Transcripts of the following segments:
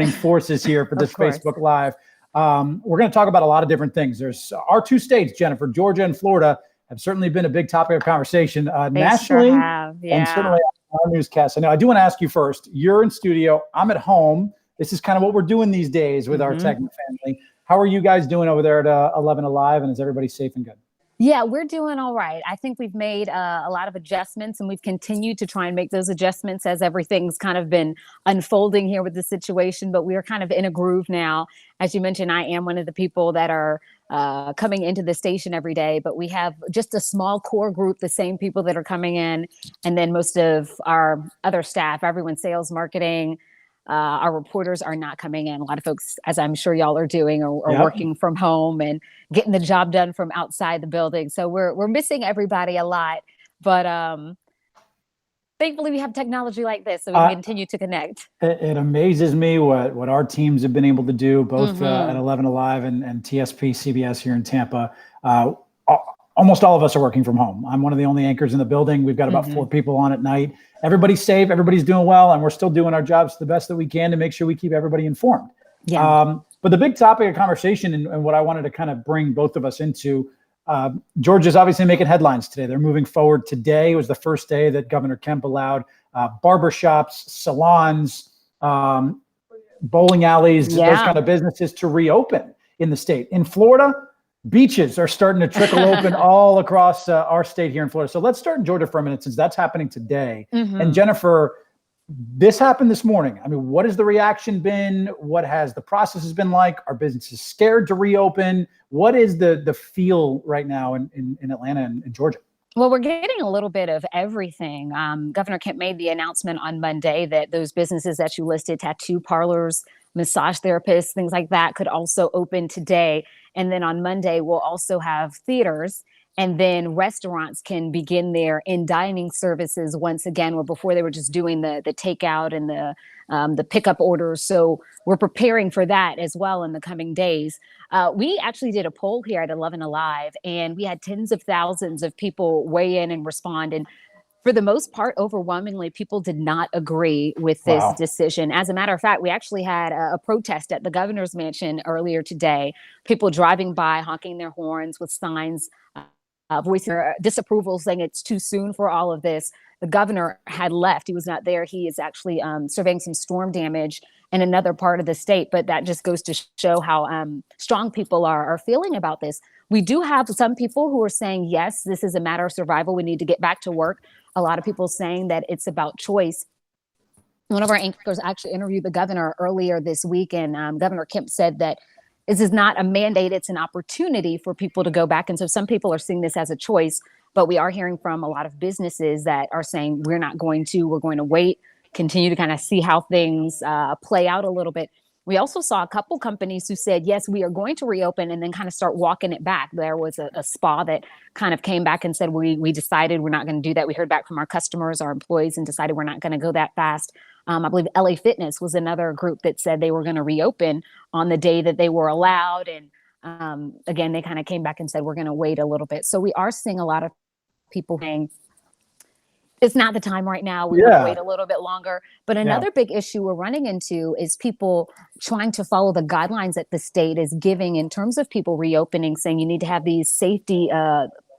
forces here for this Of course. Facebook Live. We're going to talk about a lot of different things. There's our two states, Jennifer, Georgia and Florida, have certainly been a big topic of conversation nationally, sure have. Yeah. and certainly on our newscast. I know I do want to ask you first. You're in studio. I'm at home. This is kind of what we're doing these days with our tech family. How are you guys doing over there at 11 Alive, and is everybody safe and good? Yeah, we're doing all right. I think we've made a lot of adjustments, and we've continued to try and make those adjustments as everything's kind of been unfolding here with the situation. But we are kind of in a groove now. As you mentioned, I am one of the people that are coming into the station every day, but we have just a small core group, the same people that are coming in. And then most of our other staff, everyone, sales, marketing, our reporters are not coming in. A lot of folks, as I'm sure y'all are doing, are working from home and getting the job done from outside the building. So we're missing everybody a lot, but thankfully we have technology like this, so we can continue to connect. It amazes me what our teams have been able to do, both at 11 Alive and TSP CBS here in Tampa. Almost all of us are working from home. I'm one of the only anchors in the building. We've got about 4 people on at night. Everybody's safe, everybody's doing well, and we're still doing our jobs the best that we can to make sure we keep everybody informed. Yeah. But the big topic of conversation and what I wanted to kind of bring both of us into, Georgia's obviously making headlines today. They're moving forward. Today was the first day that Governor Kemp allowed barbershops, salons, bowling alleys, those kind of businesses to reopen in the state. In Florida, beaches are starting to trickle open all across our state here in Florida. So let's start in Georgia for a minute, since that's happening today. And Jennifer, this happened this morning. I mean, what has the reaction been? What has the process been like? Are businesses scared to reopen? What is the feel right now in Atlanta and Georgia? Well, we're getting a little bit of everything. Governor Kemp made the announcement on Monday that those businesses that you listed, tattoo parlors, massage therapists, things like that, could also open today. And then on Monday, we'll also have theaters, and then restaurants can begin their in-dining services once again, where before they were just doing the takeout and the pickup orders. So we're preparing for that as well in the coming days. We actually did a poll here at 11 Alive, and we had tens of thousands of people weigh in and respond. And for the most part, overwhelmingly, people did not agree with this decision. As a matter of fact, we actually had a protest at the governor's mansion earlier today. People driving by, honking their horns with signs, voicing their disapproval, saying it's too soon for all of this. The governor had left. He was not there. He is actually surveying some storm damage in another part of the state. But that just goes to show how strong people are feeling about this. We do have some people who are saying, yes, this is a matter of survival. We need to get back to work. A lot of people saying that it's about choice. One of our anchors actually interviewed the governor earlier this week, and Governor Kemp said that this is not a mandate, it's an opportunity for people to go back. And so some people are seeing this as a choice, but we are hearing from a lot of businesses that are saying we're going to wait, continue to kind of see how things play out a little bit. We also saw a couple companies who said, yes, we are going to reopen, and then kind of start walking it back. There was a spa that kind of came back and said, we decided we're not going to do that. We heard back from our customers, our employees, and decided we're not going to go that fast. I believe LA Fitness was another group that said they were going to reopen on the day that they were allowed. And again, they kind of came back and said, we're going to wait a little bit. So we are seeing a lot of people saying, it's not the time right now. We will wait a little bit longer. But another big issue we're running into is people trying to follow the guidelines that the state is giving in terms of people reopening, saying you need to have these safety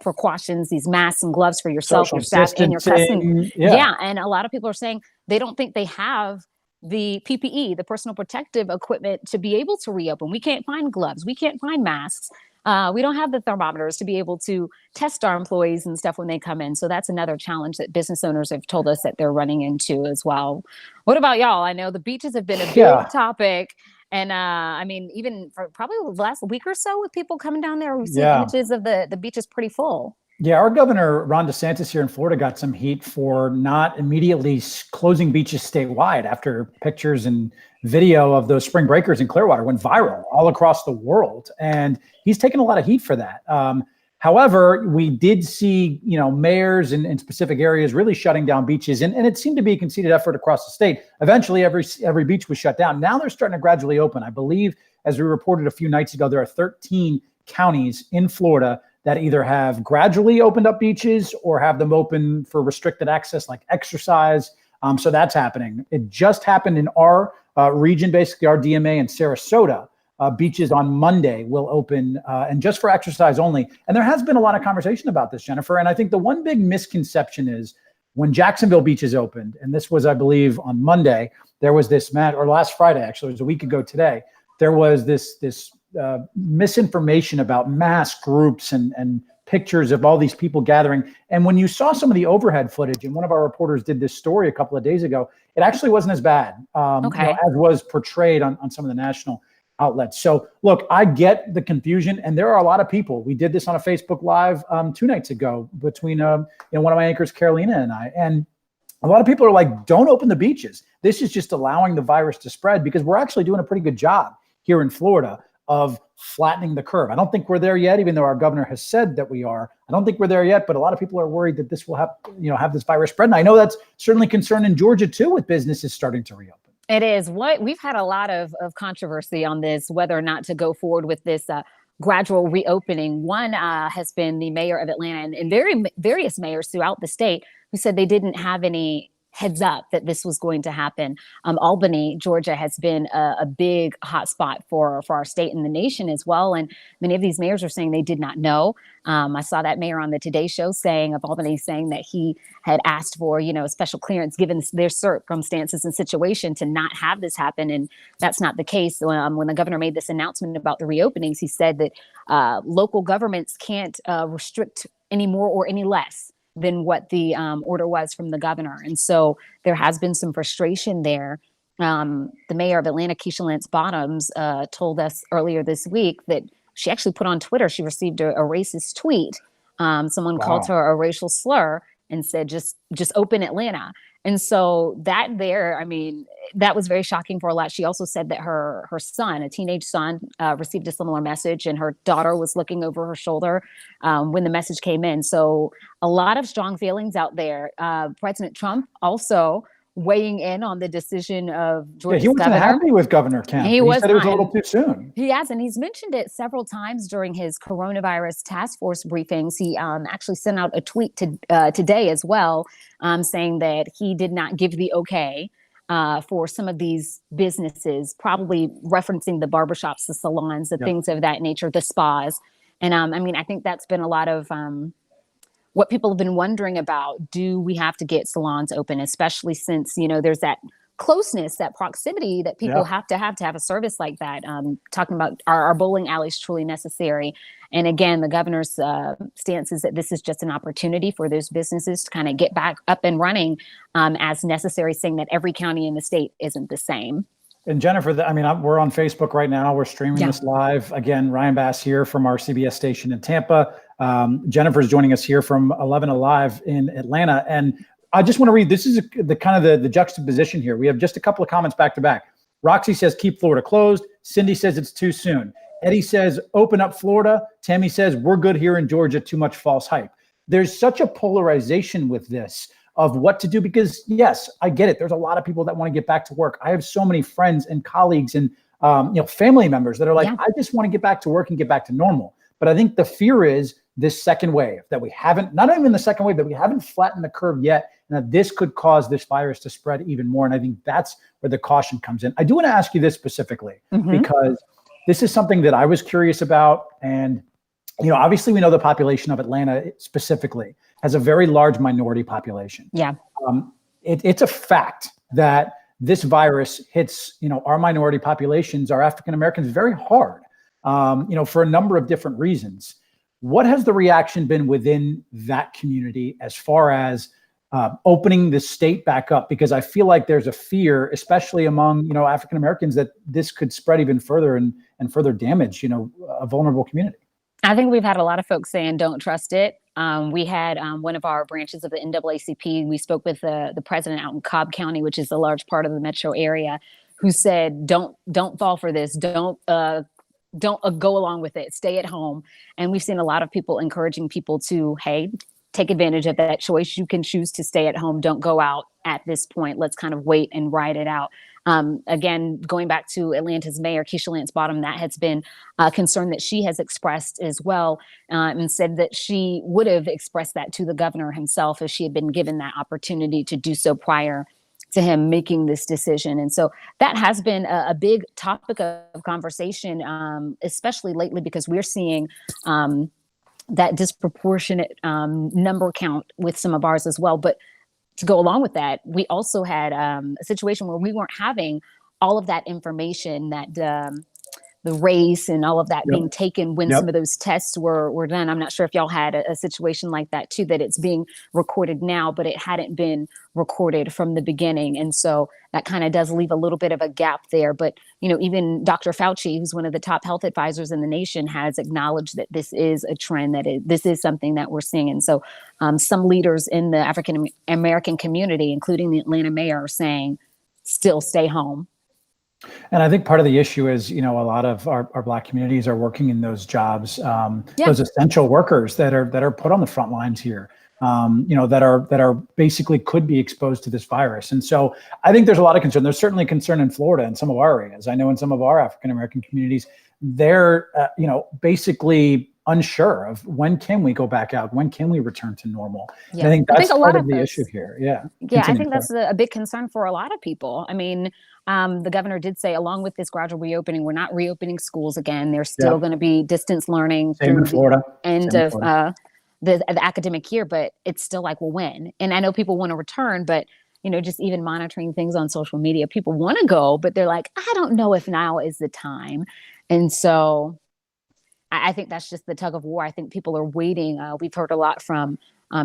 precautions, these masks and gloves for yourself, your staff, and your customers. And a lot of people are saying they don't think they have the PPE, the personal protective equipment, to be able to reopen. We can't find gloves. We can't find masks. We don't have the thermometers to be able to test our employees and stuff when they come in. So that's another challenge that business owners have told us that they're running into as well. What about y'all? I know the beaches have been a big topic. And I mean, even for probably the last week or so, with people coming down there, we've seen images of the beaches pretty full. Yeah, our governor, Ron DeSantis, here in Florida, got some heat for not immediately closing beaches statewide after pictures and video of those spring breakers in Clearwater went viral all across the world. And he's taken a lot of heat for that. However, we did see, mayors in specific areas really shutting down beaches. And it seemed to be a conceded effort across the state. Eventually, every beach was shut down. Now they're starting to gradually open. I believe, as we reported a few nights ago, there are 13 counties in Florida that either have gradually opened up beaches or have them open for restricted access, like exercise. So that's happening. It just happened in our region, basically our DMA in Sarasota, beaches on Monday will open, and just for exercise only. And there has been a lot of conversation about this, Jennifer. And I think the one big misconception is when Jacksonville beaches opened, and this was, I believe, on Monday, there was this or last Friday, actually, it was a week ago today, there was this misinformation about mass groups and pictures of all these people gathering. And when you saw some of the overhead footage, and one of our reporters did this story a couple of days ago, it actually wasn't as bad as was portrayed on some of the national outlets. So look, I get the confusion, and there are a lot of people. We did this on a Facebook Live 2 nights ago between one of my anchors, Carolina, and I. And a lot of people are like, don't open the beaches. This is just allowing the virus to spread, because we're actually doing a pretty good job here in Florida of flattening the curve. I don't think we're there yet, even though our governor has said that we are. I don't think we're there yet, but a lot of people are worried that this will have this virus spread. And I know that's certainly concern in Georgia too, with businesses starting to reopen. It is. We've had a lot of controversy on this, whether or not to go forward with this gradual reopening. One has been the mayor of Atlanta and various mayors throughout the state who said they didn't have any heads up that this was going to happen. Albany, Georgia has been a big hotspot for our state and the nation as well. And many of these mayors are saying they did not know. I saw that mayor on the Today Show of Albany saying that he had asked for, special clearance given their circumstances and situation to not have this happen. And that's not the case. When the governor made this announcement about the reopenings, he said that local governments can't restrict any more or any less than what the order was from the governor. And so there has been some frustration there. The mayor of Atlanta, Keisha Lance Bottoms, told us earlier this week that she actually put on Twitter, she received a racist tweet. Someone called her a racial slur and said, just open Atlanta. And so that was very shocking for a lot. She also said that her son, a teenage son, received a similar message, and her daughter was looking over her shoulder when the message came in. So a lot of strong feelings out there. President Trump also weighing in on the decision of Georgia's he wasn't happy with Governor Kemp. He said it was a little too soon. He has, and he's mentioned it several times during his coronavirus task force briefings. He actually sent out a tweet today as well, saying that he did not give the okay for some of these businesses, probably referencing the barbershops, the salons, the things of that nature, the spas. And I think that's been a lot of what people have been wondering about. Do we have to get salons open, especially since, there's that closeness, that proximity that people have to have a service like that. Talking about our bowling alleys truly necessary. And again, the governor's stance is that this is just an opportunity for those businesses to kind of get back up and running as necessary, saying that every county in the state isn't the same. And Jennifer, we're on Facebook right now. We're streaming this live. Again, Ryan Bass here from our CBS station in Tampa. Jennifer's joining us here from 11 Alive in Atlanta. And I just want to read, this is the juxtaposition here. We have just a couple of comments back to back. Roxy says, keep Florida closed. Cindy says it's too soon. Eddie says, open up Florida. Tammy says, we're good here in Georgia, too much false hype. There's such a polarization with this of what to do, because yes, I get it. There's a lot of people that want to get back to work. I have so many friends and colleagues and family members that are like, I just want to get back to work and get back to normal. But I think the fear is this second wave that we haven't, not even the second wave, that we haven't flattened the curve yet, and that this could cause this virus to spread even more. And I think that's where the caution comes in. I do want to ask you this specifically, because this is something that I was curious about. And, obviously we know the population of Atlanta specifically has a very large minority population. Yeah. It's a fact that this virus hits, our minority populations, our African-Americans, very hard, for a number of different reasons. What has the reaction been within that community as far as opening the state back up? Because I feel like there's a fear, especially among, African-Americans, that this could spread even further and further damage, a vulnerable community. I think we've had a lot of folks saying, don't trust it. We had one of our branches of the NAACP. We spoke with the president out in Cobb County, which is a large part of the metro area, who said, don't fall for this. Don't go along with it. Stay at home. And we've seen a lot of people encouraging people to, hey, take advantage of that choice. You can choose to stay at home. Don't go out at this point. Let's kind of wait and ride it out. Again, going back to Atlanta's mayor, Keisha Lance Bottoms, that has been a concern that she has expressed as well, and said that she would have expressed that to the governor himself if she had been given that opportunity to do so prior to him making this decision. And so that has been a big topic of conversation, especially lately, because we're seeing that disproportionate number count with some of ours as well. But to go along with that, we also had a situation where we weren't having all of that information, that the race and all of that being taken when some of those tests were done. I'm not sure if y'all had a situation like that too, that it's being recorded now, but it hadn't been recorded from the beginning. And so that kind of does leave a little bit of a gap there. But, you know, even Dr. Fauci, who's one of the top health advisors in the nation, has acknowledged that this is a trend, this is something that we're seeing. And so some leaders in the African American community, including the Atlanta mayor, are saying, still stay home. And I think part of the issue is, you know, a lot of our Black communities are working in those jobs, those essential workers that are put on the front lines here, you know, that are basically could be exposed to this virus. And so I think there's a lot of concern. There's certainly concern in Florida and some of our areas. I know in some of our African American communities, they're, you know, basically unsure of when can we go back out, when can we return to normal. Yeah. And I think that's part of the issue here. Yeah. I think that's a big concern for a lot of people. I mean, the governor did say, along with this gradual reopening, we're not reopening schools again. There's still going to be distance learning through the end of the academic year, but it's still like, well, when? And I know people want to return, but, you know, just even monitoring things on social media, people want to go, but they're like, I don't know if now is the time. And so I think that's just the tug of war. I think people are waiting. We've heard a lot from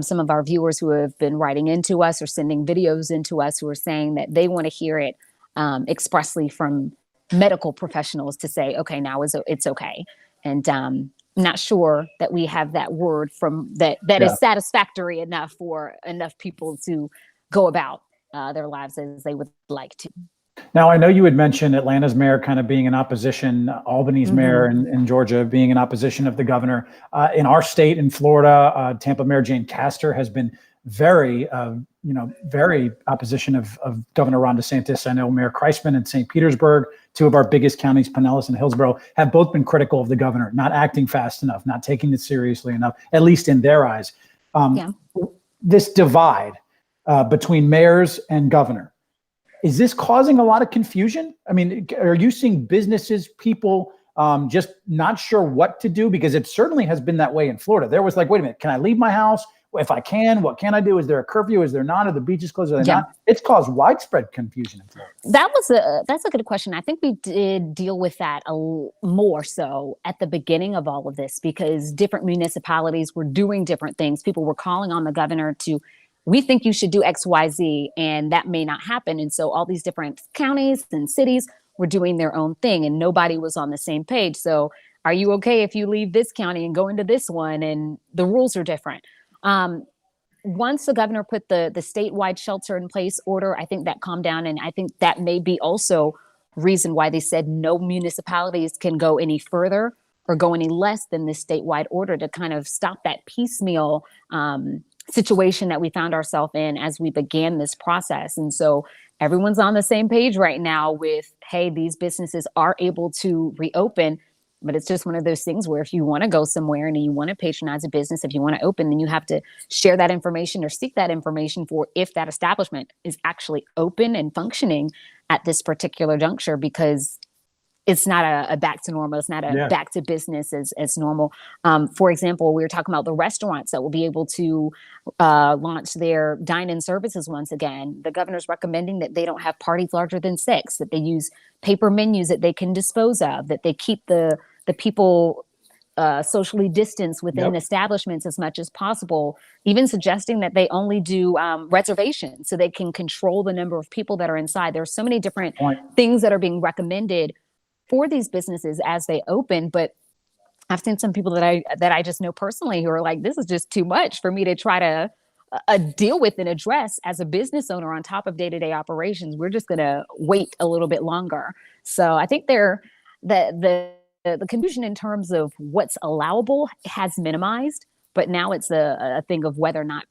some of our viewers who have been writing into us or sending videos into us, who are saying that they want to hear it expressly from medical professionals to say, okay, now it's okay. And I'm not sure that we have that word from that is satisfactory enough for enough people to go about their lives as they would like to. Now, I know you had mentioned Atlanta's mayor kind of being in opposition, Albany's mayor in Georgia being in opposition of the governor. In our state, in Florida, Tampa Mayor Jane Castor has been very opposition of Governor Ron DeSantis. I know Mayor Kreisman in St. Petersburg, two of our biggest counties, Pinellas and Hillsborough, have both been critical of the governor, not acting fast enough, not taking it seriously enough, at least in their eyes. This divide between mayors and governor, is this causing a lot of confusion? I mean, are you seeing businesses, people just not sure what to do? Because it certainly has been that way in Florida. There was like, wait a minute, can I leave my house? If I can, what can I do? Is there a curfew? Is there not? Are the beaches closed? Are they not? It's caused widespread confusion in Florida. That's a good question. I think we did deal with that more so at the beginning of all of this, because different municipalities were doing different things. People were calling on the governor to, we think you should do X, Y, Z, and that may not happen. And so all these different counties and cities were doing their own thing, and nobody was on the same page. So are you okay if you leave this county and go into this one? And the rules are different. Once the governor put the statewide shelter in place order, I think that calmed down. And I think that may be also reason why they said no municipalities can go any further or go any less than this statewide order, to kind of stop that piecemeal situation that we found ourselves in as we began this process. And so everyone's on the same page right now with, hey, these businesses are able to reopen. But it's just one of those things where if you want to go somewhere and you want to patronize a business, if you want to open, then you have to share that information or seek that information for if that establishment is actually open and functioning at this particular juncture, because it's not a back to normal. It's not a back to business as normal. For example, we were talking about the restaurants that will be able to launch their dine-in services once again. The governor's recommending that they don't have parties larger than 6, that they use paper menus that they can dispose of, that they keep the people socially distanced within establishments as much as possible, even suggesting that they only do reservations so they can control the number of people that are inside. There are so many different things that are being recommended for these businesses as they open. But I've seen some people that I just know personally who are like, this is just too much for me to try to deal with and address as a business owner on top of day-to-day operations. We're just going to wait a little bit longer. So I think the confusion in terms of what's allowable has minimized, but now it's a thing of whether or not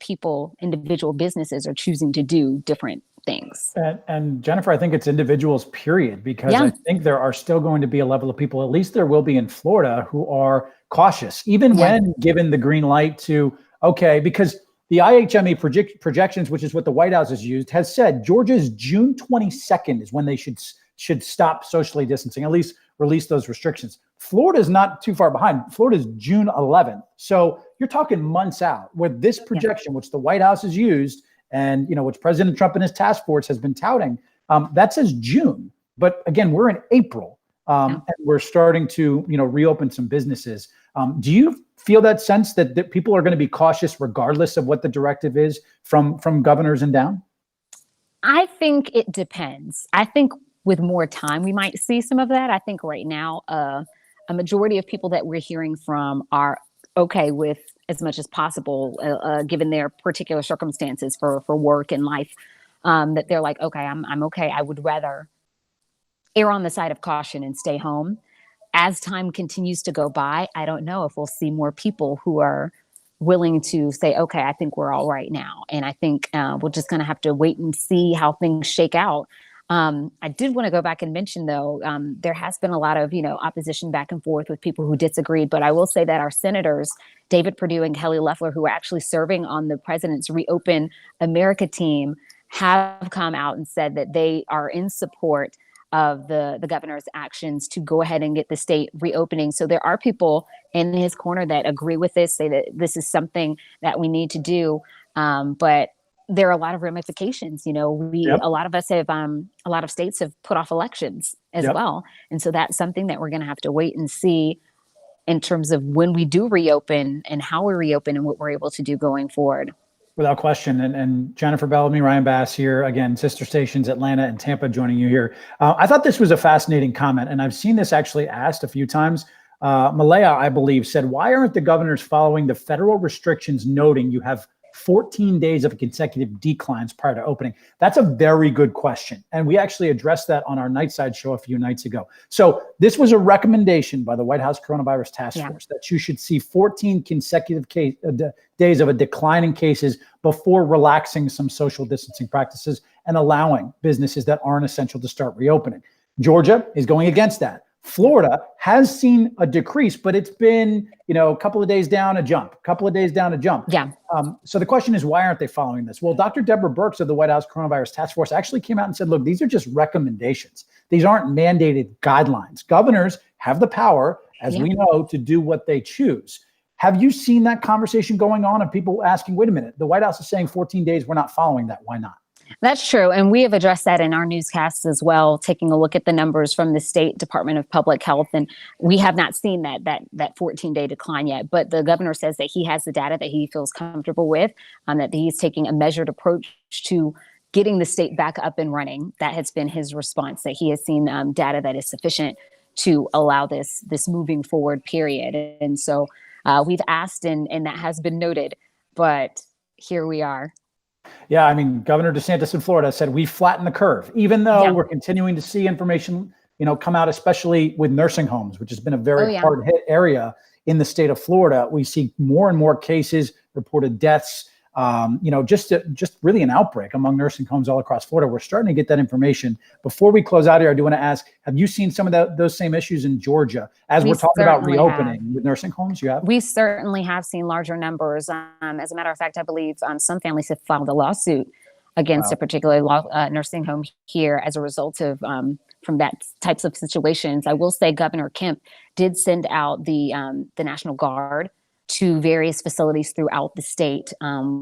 individual businesses are choosing to do different things. And Jennifer, I think it's individuals, period, because I think there are still going to be a level of people, at least there will be in Florida, who are cautious, even when given the green light to, okay, because the IHME projections, which is what the White House has used, has said Georgia's June 22nd is when they should stop socially distancing, at least release those restrictions. Florida's not too far behind. Florida's June 11th. So you're talking months out with this projection, which the White House has used and, which President Trump and his task force has been touting, that says June. But again, we're in April and we're starting to, reopen some businesses. Do you feel that sense that people are going to be cautious regardless of what the directive is from governors and down? I think it depends. I think with more time, we might see some of that. I think right now, a majority of people that we're hearing from are okay with as much as possible, given their particular circumstances for work and life, that they're like, okay, I'm okay. I would rather err on the side of caution and stay home. As time continues to go by, I don't know if we'll see more people who are willing to say, okay, I think we're all right now. And I think we're just going to have to wait and see how things shake out. I did want to go back and mention, though, there has been a lot of, opposition back and forth with people who disagreed. But I will say that our senators, David Perdue and Kelly Loeffler, who are actually serving on the president's Reopen America team, have come out and said that they are in support of the governor's actions to go ahead and get the state reopening. So there are people in his corner that agree with this, say that this is something that we need to do. But there are a lot of ramifications. A lot of us have, a lot of states have put off elections as well. And so that's something that we're going to have to wait and see in terms of when we do reopen and how we reopen and what we're able to do going forward. Without question. And Jennifer Bellamy, Ryan Bass here, again, sister stations, Atlanta and Tampa joining you here. I thought this was a fascinating comment, and I've seen this actually asked a few times. Malaya, I believe, said, why aren't the governors following the federal restrictions noting you have 14 days of consecutive declines prior to opening? That's a very good question. And we actually addressed that on our Nightside show a few nights ago. So this was a recommendation by the White House Coronavirus Task Force that you should see 14 consecutive days of a decline in cases before relaxing some social distancing practices and allowing businesses that aren't essential to start reopening. Georgia is going against that. Florida has seen a decrease, but it's been, a couple of days down, a jump, Yeah. So the question is, why aren't they following this? Well, Dr. Deborah Birx of the White House Coronavirus Task Force actually came out and said, look, these are just recommendations. These aren't mandated guidelines. Governors have the power, as we know, to do what they choose. Have you seen that conversation going on and people asking, wait a minute, the White House is saying 14 days, we're not following that. Why not? That's true. And we have addressed that in our newscasts as well, taking a look at the numbers from the State Department of Public Health. And we have not seen that 14-day decline yet. But the governor says that he has the data that he feels comfortable with, that he's taking a measured approach to getting the state back up and running. That has been his response, that he has seen data that is sufficient to allow this moving forward period. And so we've asked, and that has been noted. But here we are. Yeah, I mean, Governor DeSantis in Florida said we flattened the curve, even though we're continuing to see information, come out, especially with nursing homes, which has been a very hard hit area in the state of Florida. We see more and more cases, reported deaths, just really an outbreak among nursing homes all across Florida. We're starting to get that information. Before we close out here, I do want to ask, have you seen some of those same issues in Georgia as we're talking about reopening with nursing homes? You have? We certainly have seen larger numbers. As a matter of fact, I believe some families have filed a lawsuit against a particular nursing home here as a result of from that types of situations. I will say Governor Kemp did send out the National Guard to various facilities throughout the state.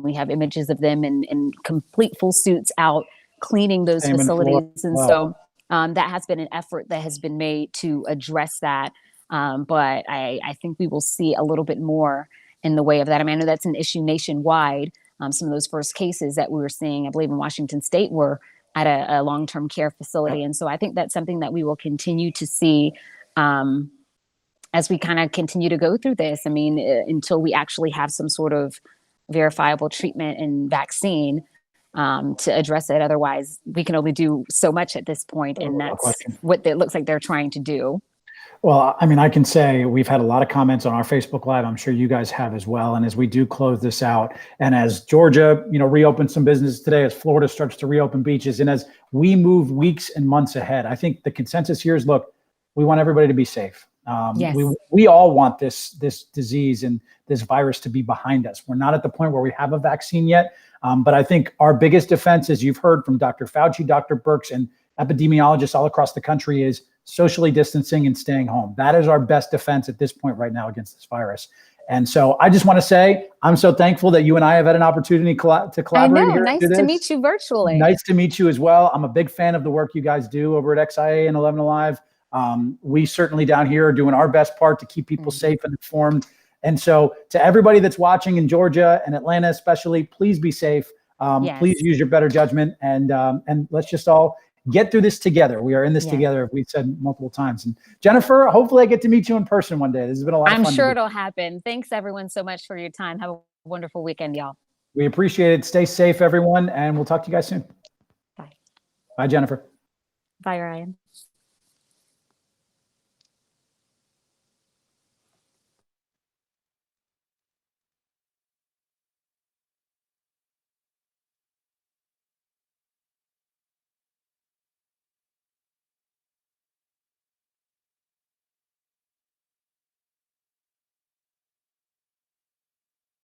We have images of them in complete full suits out cleaning those facilities. And so that has been an effort that has been made to address that. But I think we will see a little bit more in the way of that. I mean, I know that's an issue nationwide. Some of those first cases that we were seeing, I believe in Washington State, were at a long-term care facility. And so I think that's something that we will continue to see as we kind of continue to go through this. I mean, until we actually have some sort of verifiable treatment and vaccine to address it. Otherwise, we can only do so much at this point, and that's what it looks like they're trying to do. Well, I mean, I can say we've had a lot of comments on our Facebook Live. I'm sure you guys have as well. And as we do close this out, and as Georgia, reopens some business today, as Florida starts to reopen beaches, and as we move weeks and months ahead, I think the consensus here is, look, we want everybody to be safe. Yes. We all want this disease and this virus to be behind us. We're not at the point where we have a vaccine yet, but I think our biggest defense, as you've heard from Dr. Fauci, Dr. Birx, and epidemiologists all across the country, is socially distancing and staying home. That is our best defense at this point right now against this virus. And so I just want to say, I'm so thankful that you and I have had an opportunity to collaborate. I know. Here Nice to meet you virtually. Nice to meet you as well. I'm a big fan of the work you guys do over at XIA and 11 Alive. We certainly down here are doing our best part to keep people safe and informed. And so to everybody that's watching in Georgia and Atlanta especially, please be safe. Yes. Please use your better judgment, and let's just all get through this together. We are in this together, we've said multiple times. And Jennifer, hopefully I get to meet you in person one day. This has been a lot of fun. I'm sure it'll happen. Thanks everyone so much for your time. Have a wonderful weekend, y'all. We appreciate it. Stay safe, everyone, and we'll talk to you guys soon. Bye. Bye, Jennifer. Bye, Ryan.